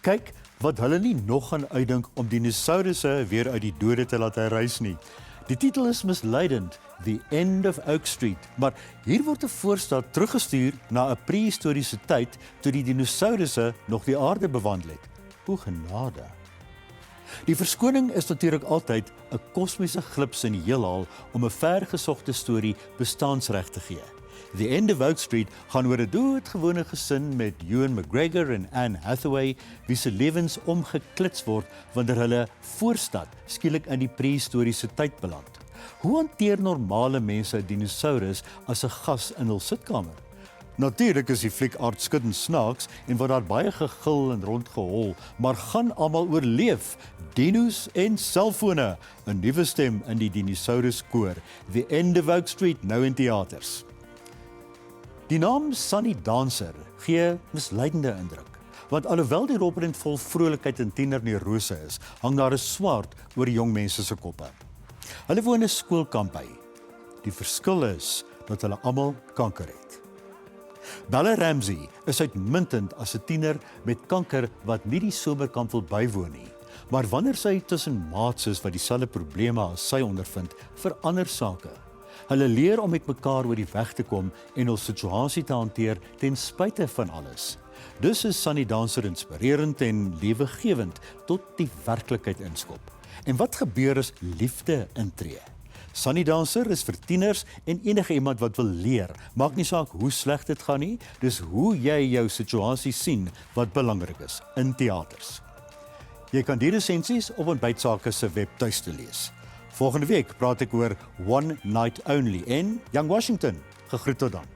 Kyk wat hulle nie nog gaan uitdink om dinosourusse weer uit die dode te laat herrys nie. Die titel is misleidend, The End of Oak Street, maar hier word 'n voorstel teruggestuur na 'n prehistoriese tyd toe die dinosourusse nog die aarde bewandel het. O genade. Die verskoning is natuurlik altyd 'n kosmiese glips in die heelal om 'n vergesogte storie bestaansreg te gee. The End of Oak Street gaan oor 'n doodgewone gesin met Ewan McGregor en Anne Hathaway, wie se lewens omgeklits word wanneer hulle voorstad skielik in die prehistoriese tyd beland. Hoe hanteer normale mense 'n dinosaurus as 'n gas in hul sitkamer? Natuurlik is die fliek aardskuddend snaaks en word daar baie gegil en rondgehol, maar gaan almal oorleef? Dinos en selfone, 'n nuwe stem in die dinosaurus koor. The End of Oak Street nou in teaters. Die naam Sunny Dancer gee misleidende indruk, want alhoewel die robberend vol vrolikheid en tienerneurose is, hang daar 'n swaard oor die jong mense se koppe. Hulle woon 'n skoolkamp by. Die verskil is dat hulle almal kanker het. Bella Ramsey is uitmuntend as 'n tiener met kanker wat nie die somerkamp wil bywoon nie. Maar wanneer sy tussen maats is wat dieselfde probleme as sy ondervind, verander sake. Hulle leer om met mekaar oor die weg te kom en hul situasie te hanteer ten spyte van alles. Dus is Sunny Dancer inspirerend en lewegewend tot die werklikheid inskop. En wat gebeur as liefde intree? Sunny Dancer is vir tieners en enige iemand wat wil leer. Maak nie saak hoe sleg dit gaan nie, dis hoe jy jou situasie sien wat belangrik is in teaters. Jy kan die resensies op Ontbytsake se webtuiste lees. Volgende week praat ek oor One Night Only en Young Washington. Gegroet tot dan.